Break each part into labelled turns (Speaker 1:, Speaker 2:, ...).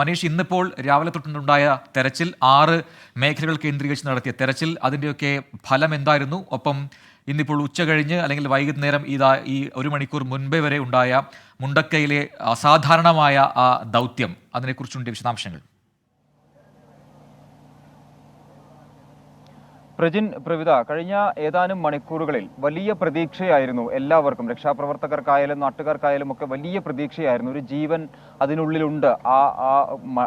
Speaker 1: മനീഷ്, ഇന്നിപ്പോൾ രാവിലെ തൊട്ടുണ്ടായ തെരച്ചിൽ 6 മേഖലകൾ കേന്ദ്രീകരിച്ച് നടത്തിയ തെരച്ചിൽ, അതിൻ്റെയൊക്കെ ഫലം എന്തായിരുന്നു? ഒപ്പം ഇന്നിപ്പോൾ ഉച്ച കഴിഞ്ഞ് അല്ലെങ്കിൽ വൈകുന്നേരം ഈ 1 മണിക്കൂർ മുൻപേ വരെ ഉണ്ടായ മുണ്ടക്കയിലെ അസാധാരണമായ ആ ദൗത്യം, അതിനെക്കുറിച്ചുണ്ട് വിശദാംശങ്ങൾ.
Speaker 2: പ്രവിത, കഴിഞ്ഞ ഏതാനും മണിക്കൂറുകളിൽ വലിയ പ്രതീക്ഷയായിരുന്നു എല്ലാവർക്കും, രക്ഷാപ്രവർത്തകർക്കായാലും നാട്ടുകാർക്കായാലും ഒക്കെ വലിയ പ്രതീക്ഷയായിരുന്നു. ഒരു ജീവൻ അതിനുള്ളിലുണ്ട്,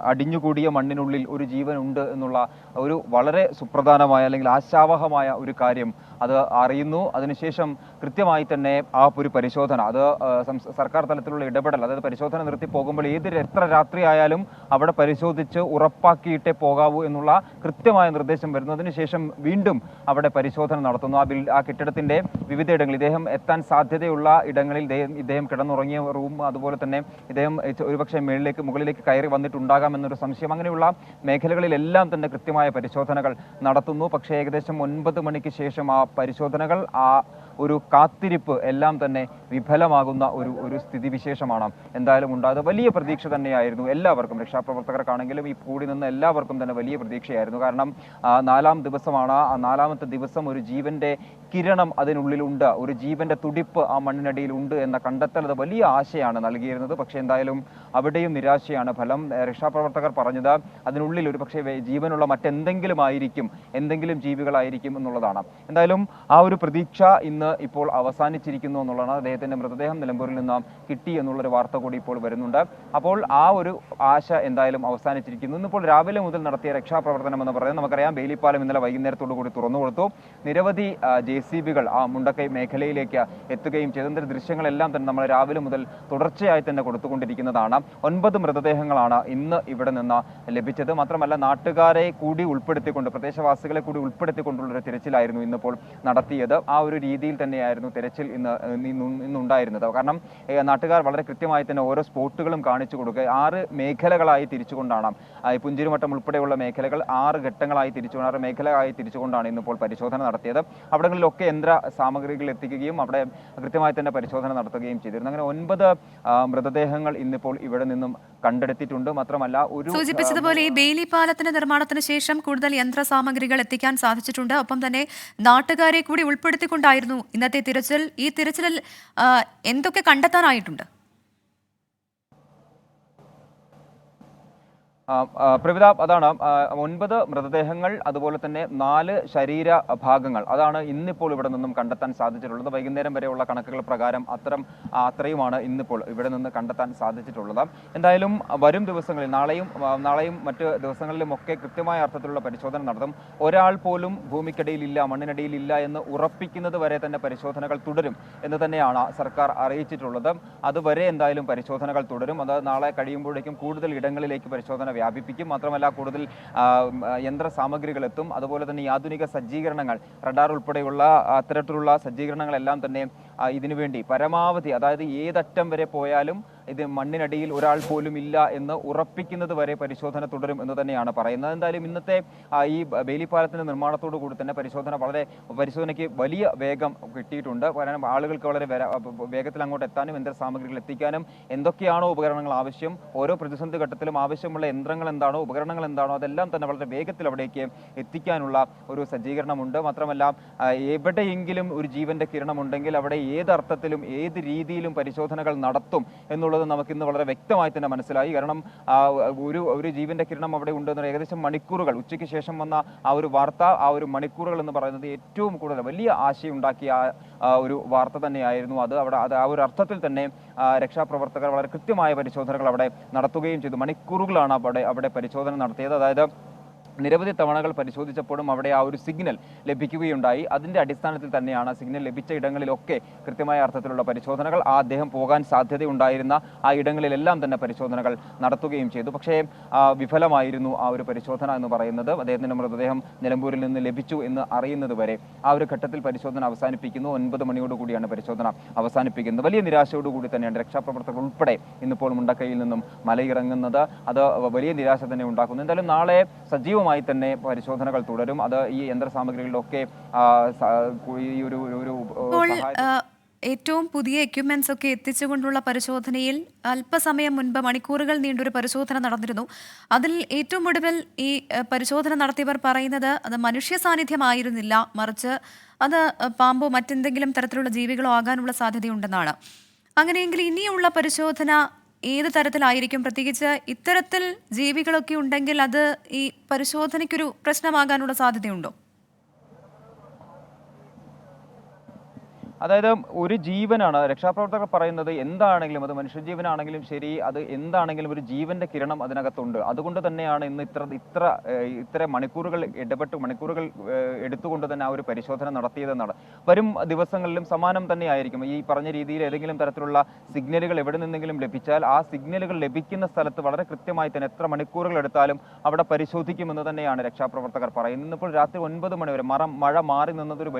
Speaker 2: അടിഞ്ഞുകൂടിയ മണ്ണിനുള്ളിൽ ഒരു ജീവൻ ഉണ്ട് എന്നുള്ള ഒരു വളരെ സുപ്രധാനമായ അല്ലെങ്കിൽ ആശാവഹമായ ഒരു കാര്യം അത് അറിയുന്നു. അതിനുശേഷം കൃത്യമായി തന്നെ ആ ഒരു പരിശോധന, അത് സർക്കാർ തലത്തിലുള്ള ഇടപെടൽ, അതായത് പരിശോധന നിർത്തി പോകുമ്പോൾ എത്ര രാത്രിയായാലും അവിടെ പരിശോധിച്ച് ഉറപ്പാക്കിയിട്ടേ പോകാവൂ എന്നുള്ള കൃത്യമായ നിർദ്ദേശം വരുന്നു. അതിനുശേഷം വീണ്ടും അവിടെ പരിശോധന നടത്തുന്നു. ആ കെട്ടിടത്തിന്റെ വിവിധയിടങ്ങളിൽ ഇദ്ദേഹം എത്താൻ സാധ്യതയുള്ള ഇടങ്ങളിൽ ഇദ്ദേഹം കിടന്നുറങ്ങിയ റൂം, അതുപോലെ തന്നെ ഇദ്ദേഹം ഒരുപക്ഷെ മുകളിലേക്ക് കയറി വന്നിട്ടുണ്ടാകാം എന്നൊരു സംശയം, അങ്ങനെയുള്ള മേഖലകളിലെല്ലാം തന്നെ കൃത്യമായ പരിശോധനകൾ നടത്തുന്നു. പക്ഷേ ഏകദേശം 9 മണിക്ക് ശേഷം ആ പരിശോധനകൾ, ആ ഒരു കാത്തിരിപ്പ് എല്ലാം തന്നെ വിഫലമാകുന്ന ഒരു സ്ഥിതിവിശേഷമാണ് എന്തായാലും ഉണ്ടായത്. വലിയ പ്രതീക്ഷ തന്നെയായിരുന്നു എല്ലാവർക്കും, രക്ഷാപ്രവർത്തകർക്കാണെങ്കിലും ഈ കൂടി നിന്ന് എല്ലാവർക്കും തന്നെ വലിയ പ്രതീക്ഷയായിരുന്നു. കാരണം 4ാം ദിവസമാണ്. ആ 4ാമത്തെ ദിവസം ഒരു ജീവന്റെ കിരണം അതിനുള്ളിലുണ്ട്, ഒരു ജീവന്റെ തുടിപ്പ് ആ മണ്ണിനടിയിൽ ഉണ്ട് എന്ന കണ്ടെത്തൽ അത് വലിയ ആശയാണ് നൽകിയിരുന്നത്. പക്ഷേ എന്തായാലും അവിടെയും നിരാശയാണ് ഫലം. രക്ഷാപ്രവർത്തകർ പറഞ്ഞത് അതിനുള്ളിൽ ഒരു പക്ഷേ ജീവനുള്ള മറ്റെന്തെങ്കിലും ആയിരിക്കും, എന്തെങ്കിലും ജീവികളായിരിക്കും എന്നുള്ളതാണ്. എന്തായാലും ആ ഒരു പ്രതീക്ഷ ഇപ്പോൾ അവസാനിച്ചിരിക്കുന്നു എന്നുള്ളതാണ്. അദ്ദേഹത്തിന്റെ മൃതദേഹം നിലമ്പൂരിൽ നിന്ന് കിട്ടി എന്നുള്ളൊരു വാർത്ത കൂടി ഇപ്പോൾ വരുന്നുണ്ട്. അപ്പോൾ ആ ഒരു ആശ എന്തായാലും അവസാനിച്ചിരിക്കുന്നു. ഇന്നിപ്പോൾ രാവിലെ മുതൽ നടത്തിയ രക്ഷാപ്രവർത്തനം എന്ന് പറയുന്നത് നമുക്കറിയാം. ബെയിലിപ്പാലം ഇന്നലെ വൈകുന്നേരത്തോടു കൂടി തുറന്നു കൊടുത്തു. നിരവധി JCBകൾ ആ മുണ്ടക്കൈ മേഖലയിലേക്ക് എത്തുകയും ചെയ്തതിന്റെ ദൃശ്യങ്ങളെല്ലാം തന്നെ നമ്മൾ രാവിലെ മുതൽ തുടർച്ചയായി തന്നെ കൊടുത്തുകൊണ്ടിരിക്കുന്നതാണ്. 9 മൃതദേഹങ്ങളാണ് ഇന്ന് ഇവിടെ നിന്ന് ലഭിച്ചത്. മാത്രമല്ല നാട്ടുകാരെ കൂടി ഉൾപ്പെടുത്തിക്കൊണ്ട്, പ്രദേശവാസികളെ കൂടി ഉൾപ്പെടുത്തിക്കൊണ്ടുള്ളൊരു തിരച്ചിലായിരുന്നു ഇന്നിപ്പോൾ നടത്തിയത്. ആ ഒരു രീതിയിൽ തന്നെയായിരുന്നു തെരച്ചിൽ ഇന്നുണ്ടായിരുന്നത്. കാരണം നാട്ടുകാർ വളരെ കൃത്യമായി തന്നെ ഓരോ സ്പോട്ടുകളും കാണിച്ചു കൊടുക്കുക. 6 മേഖലകളായി തിരിച്ചുകൊണ്ടാണ്, പുഞ്ചിരിമട്ടം ഉൾപ്പെടെയുള്ള മേഖലകൾ 6 ഘട്ടങ്ങളായി 6 മേഖലകളായി തിരിച്ചുകൊണ്ടാണ് ഇന്നിപ്പോൾ പരിശോധന നടത്തിയത്. അവിടങ്ങളിലൊക്കെ യന്ത്ര സാമഗ്രികൾ എത്തിക്കുകയും അവിടെ കൃത്യമായി തന്നെ പരിശോധന നടത്തുകയും ചെയ്തിരുന്നു. അങ്ങനെ 9 മൃതദേഹങ്ങൾ ഇന്നിപ്പോൾ ഇവിടെ നിന്നും കണ്ടെടുത്തിട്ടുണ്ട്. മാത്രമല്ല,
Speaker 3: സൂചിപ്പിച്ചതുപോലെ ഈ ബെയിലി പാലത്തിന്റെ നിർമ്മാണത്തിന് ശേഷം കൂടുതൽ യന്ത്ര സാമഗ്രികൾ എത്തിക്കാൻ സാധിച്ചിട്ടുണ്ട്. ഒപ്പം തന്നെ നാട്ടുകാരെ കൂടി ഉൾപ്പെടുത്തിക്കൊണ്ടായിരുന്നു ഇന്നത്തെ തിരച്ചിൽ. ഈ തിരച്ചിലിൽ എന്തൊക്കെ കണ്ടെത്താനായിട്ടുണ്ട്?
Speaker 2: പ്രവിത, അതാണ് 9 മൃതദേഹങ്ങൾ, അതുപോലെ തന്നെ 4 ശരീര ഭാഗങ്ങൾ, അതാണ് ഇന്നിപ്പോൾ ഇവിടെ നിന്നും കണ്ടെത്താൻ സാധിച്ചിട്ടുള്ളത്. വൈകുന്നേരം വരെയുള്ള കണക്കുകൾ പ്രകാരം അത്രയുമാണ് ഇന്നിപ്പോൾ ഇവിടെ നിന്ന് കണ്ടെത്താൻ സാധിച്ചിട്ടുള്ളത്. എന്തായാലും വരും ദിവസങ്ങളിൽ നാളെയും മറ്റ് ദിവസങ്ങളിലുമൊക്കെ കൃത്യമായ അർത്ഥത്തിലുള്ള പരിശോധന നടത്തും. ഒരാൾ പോലും ഭൂമിക്കടിയിലില്ല, മണ്ണിനടിയിലില്ല എന്ന് ഉറപ്പിക്കുന്നത് വരെ തന്നെ പരിശോധനകൾ തുടരും എന്ന് തന്നെയാണ് സർക്കാർ അറിയിച്ചിട്ടുള്ളത്. അതുവരെ എന്തായാലും പരിശോധനകൾ തുടരും. അത് നാളെ കഴിയുമ്പോഴേക്കും കൂടുതൽ ഇടങ്ങളിലേക്ക് പരിശോധന വ്യാപിപ്പിക്കും. മാത്രമല്ല കൂടുതൽ യന്ത്ര സാമഗ്രികൾ എത്തും. അതുപോലെ തന്നെ ആധുനിക സജ്ജീകരണങ്ങൾ, റഡാർ ഉൾപ്പെടെയുള്ള അത്തരത്തിലുള്ള സജ്ജീകരണങ്ങളെല്ലാം തന്നെ ഇതിനുവേണ്ടി പരമാവധി, അതായത് ഏതറ്റം വരെ പോയാലും ഇത് മണ്ണിനടിയിൽ ഒരാൾ പോലും ഇല്ല എന്ന് ഉറപ്പിക്കുന്നത് വരെ പരിശോധന തുടരും എന്ന് തന്നെയാണ് പറയുന്നത്. എന്തായാലും ഇന്നത്തെ ഈ ബെയിലിപ്പാലത്തിന്റെ നിർമ്മാണത്തോടു കൂടി തന്നെ പരിശോധനയ്ക്ക് വലിയ വേഗം കിട്ടിയിട്ടുണ്ട്. കാരണം ആളുകൾക്ക് വളരെ വേഗത്തിൽ അങ്ങോട്ട് എത്താനും യന്ത്ര സാമഗ്രികൾ എത്തിക്കാനും എന്തൊക്കെയാണോ ഉപകരണങ്ങൾ ആവശ്യം, ഓരോ പ്രതിസന്ധി ഘട്ടത്തിലും ആവശ്യമുള്ള യന്ത്രങ്ങൾ എന്താണോ, ഉപകരണങ്ങൾ എന്താണോ, അതെല്ലാം തന്നെ വളരെ വേഗത്തിൽ അവിടേക്ക് എത്തിക്കാനുള്ള ഒരു സജ്ജീകരണമുണ്ട്. മാത്രമല്ല എവിടെയെങ്കിലും ഒരു ജീവന്റെ കിരണമുണ്ടെങ്കിൽ അവിടെ ഏതർത്ഥത്തിലും ഏത് രീതിയിലും പരിശോധനകൾ നടത്തും എന്നുള്ളത് നമുക്കിന്ന് വളരെ വ്യക്തമായി തന്നെ മനസ്സിലായി. കാരണം ഒരു ജീവന്റെ കിരണം അവിടെ ഉണ്ടെന്ന് ഏകദേശം മണിക്കൂറുകൾ, ഉച്ചയ്ക്ക് ശേഷം വന്ന ആ ഒരു വാർത്ത, ആ ഒരു മണിക്കൂറുകൾ എന്ന് പറയുന്നത് ഏറ്റവും കൂടുതൽ വലിയ ആശയുണ്ടാക്കിയ ഒരു വാർത്ത തന്നെയായിരുന്നു അത്. ആ ഒരു അർത്ഥത്തിൽ തന്നെ രക്ഷാപ്രവർത്തകർ വളരെ കൃത്യമായ പരിശോധനകൾ അവിടെ നടത്തുകയും ചെയ്തു. മണിക്കൂറുകളാണ് അവിടെ പരിശോധന നടത്തിയത്. അതായത് നിരവധി തവണകൾ പരിശോധിച്ചപ്പോഴും അവിടെ ആ ഒരു സിഗ്നൽ ലഭിക്കുകയുണ്ടായി. അതിൻ്റെ അടിസ്ഥാനത്തിൽ തന്നെയാണ് സിഗ്നൽ ലഭിച്ച ഇടങ്ങളിലൊക്കെ കൃത്യമായ അർത്ഥത്തിലുള്ള പരിശോധനകൾ, അദ്ദേഹം പോകാൻ സാധ്യതയുണ്ടായിരുന്ന ആ ഇടങ്ങളിലെല്ലാം തന്നെ പരിശോധനകൾ നടത്തുകയും ചെയ്തു. പക്ഷേ വിഫലമായിരുന്നു ആ ഒരു പരിശോധന എന്ന് പറയുന്നത്. അദ്ദേഹത്തിൻ്റെ മൃതദേഹം നിലമ്പൂരിൽ നിന്ന് ലഭിച്ചു എന്ന് അറിയുന്നത് വരെ ആ ഒരു ഘട്ടത്തിൽ പരിശോധന അവസാനിപ്പിക്കുന്നു. 9 മണിയോടുകൂടിയാണ് പരിശോധന അവസാനിപ്പിക്കുന്നത്. വലിയ നിരാശയോടുകൂടി തന്നെയാണ് രക്ഷാപ്രവർത്തകർ ഉൾപ്പെടെ ഇന്നിപ്പോൾ മുണ്ടക്കൈയിൽ നിന്നും മലയിറങ്ങുന്നത്. അത് വലിയ നിരാശ തന്നെ ഉണ്ടാക്കുന്നു. എന്തായാലും നാളെ സജീവ തന്നെ പരിശോധനകൾ തുടരും. അത് ഈ യന്ത്ര സാമഗ്രികളിലൊക്കെ ഈ ഒരു
Speaker 3: ഏറ്റവും പുതിയ എക്യുപ്മെന്റ്സ് ഒക്കെ എത്തിച്ചുകൊണ്ടുള്ള പരിശോധനയിൽ അല്പസമയം മുൻപ് മണിക്കൂറുകൾ നീണ്ടൊരു പരിശോധന നടന്നിരുന്നു. അതിൽ ഏറ്റവും ഒടുവിൽ ഈ പരിശോധന നടത്തിയവർ പറയുന്നത് അത് മനുഷ്യ സാന്നിധ്യമായിരുന്നില്ല, മറിച്ച് അത് പാമ്പോ മറ്റെന്തെങ്കിലും തരത്തിലുള്ള ജീവികളോ ആകാനുള്ള സാധ്യതയുണ്ടെന്നാണ്. അങ്ങനെയെങ്കിൽ ഇനിയുള്ള പരിശോധന ഏത് തരത്തിലായിരിക്കും? പ്രത്യേകിച്ച് ഇത്തരത്തിൽ ജീവികളൊക്കെ ഉണ്ടെങ്കിൽ അത് ഈ പരിശോധനയ്ക്കൊരു പ്രശ്നമാകാനുള്ള സാധ്യതയുണ്ടോ?
Speaker 2: അതായത് ഒരു ജീവനാണ് രക്ഷാപ്രവർത്തകർ പറയുന്നത്. എന്താണെങ്കിലും അത് മനുഷ്യജീവനാണെങ്കിലും ശരി, അത് എന്താണെങ്കിലും ഒരു ജീവന്റെ കിരണം അതിനകത്തുണ്ട്. അതുകൊണ്ട് തന്നെയാണ് ഇന്ന് ഇത്ര മണിക്കൂറുകൾ മണിക്കൂറുകൾ എടുത്തുകൊണ്ട് തന്നെ ആ ഒരു പരിശോധന നടത്തിയതെന്നാണ്. വരും ദിവസങ്ങളിലും സമാനം തന്നെയായിരിക്കും. ഈ പറഞ്ഞ രീതിയിൽ ഏതെങ്കിലും തരത്തിലുള്ള സിഗ്നലുകൾ എവിടെ നിന്നെങ്കിലും ലഭിച്ചാൽ ആ സിഗ്നലുകൾ ലഭിക്കുന്ന സ്ഥലത്ത് വളരെ കൃത്യമായി തന്നെ എത്ര മണിക്കൂറുകൾ എടുത്താലും അവിടെ പരിശോധിക്കുമെന്ന് തന്നെയാണ് രക്ഷാപ്രവർത്തകർ പറയുന്നത്. ഇന്നിപ്പോൾ രാത്രി 9 മണി വരെ മഴ മാറി നിന്നതൊരു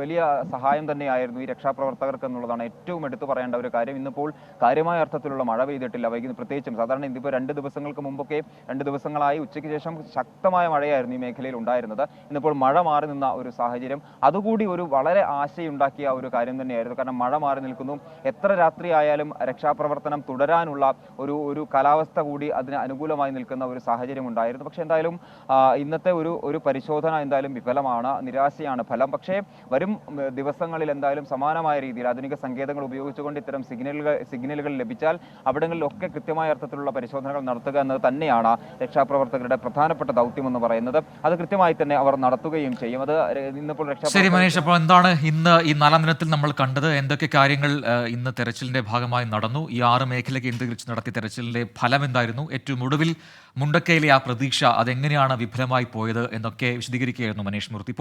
Speaker 2: വലിയ സഹായം തന്നെയായിരുന്നു ഈ രക്ഷാപ്രവർത്തകർക്ക് എന്നുള്ളതാണ് ഏറ്റവും എടുത്തു പറയേണ്ട ഒരു കാര്യം. ഇന്നിപ്പോൾ കാര്യമായ അർത്ഥത്തിലുള്ള മഴ പെയ്തിട്ടില്ല. പ്രത്യേകിച്ചും സാധാരണ ഇതിപ്പോൾ 2 ദിവസങ്ങൾക്ക് മുമ്പൊക്കെ 2 ദിവസങ്ങളായി ഉച്ചയ്ക്ക് ശേഷം ശക്തമായ മഴയായിരുന്നു ഈ മേഖലയിൽ ഉണ്ടായിരുന്നത്. ഇന്നിപ്പോൾ മഴ മാറി നിന്ന ഒരു സാഹചര്യം അതുകൂടി ഒരു വളരെ ആശയുണ്ടാക്കിയ ഒരു കാര്യം തന്നെയായിരുന്നു. കാരണം മഴ മാറി നിൽക്കുന്നു, എത്ര രാത്രിയായാലും രക്ഷാപ്രവർത്തനം തുടരാനുള്ള ഒരു കാലാവസ്ഥ കൂടി അതിന് അനുകൂലമായി നിൽക്കുന്ന ഒരു സാഹചര്യം ഉണ്ടായിരുന്നു. പക്ഷേ എന്തായാലും ഇന്നത്തെ ഒരു പരിശോധന എന്തായാലും വിഫലമാണ്, നിരാശയാണ് ഫലം. പക്ഷേ വരും ദിവസങ്ങളിൽ എന്തായാലും സമാനമായ രീതിയിൽ ആധുനിക സങ്കേതങ്ങൾ ഉപയോഗിച്ചുകൊണ്ട് ഇത്തരം സിഗ്നലുകൾ ലഭിച്ചാൽ അവിടങ്ങളിലൊക്കെ കൃത്യമായ അർത്ഥത്തിലുള്ള പരിശോധനകൾ നടത്തുക എന്നത് തന്നെയാണ് രക്ഷാപ്രവർത്തകരുടെ പ്രധാനപ്പെട്ട ദൗത്യമെന്ന് പറയുന്നത്. അത് കൃത്യമായി തന്നെ അവർ നടത്തുകയും ചെയ്യും. അത് ഇന്നിപ്പോൾ
Speaker 1: ശരി മനീഷ്, അപ്പോൾ എന്താണ് ഇന്ന് ഈ 4-ാം ദിനത്തിൽ നമ്മൾ കണ്ടത്? എന്തൊക്കെ കാര്യങ്ങൾ ഇന്ന് തെരച്ചിലിന്റെ ഭാഗമായി നടന്നു? ഈ 6 മേഖല കേന്ദ്രീകരിച്ച് നടത്തിയ തെരച്ചിലിന്റെ ഫലം എന്തായിരുന്നു? ഏറ്റവും ഒടുവിൽ മുണ്ടക്കയിലെ ആ പ്രതീക്ഷ അതെങ്ങനെയാണ് വിഫലമായി പോയത് എന്നൊക്കെ വിശദീകരിക്കുകയായിരുന്നു മനീഷ് മൂർത്തി.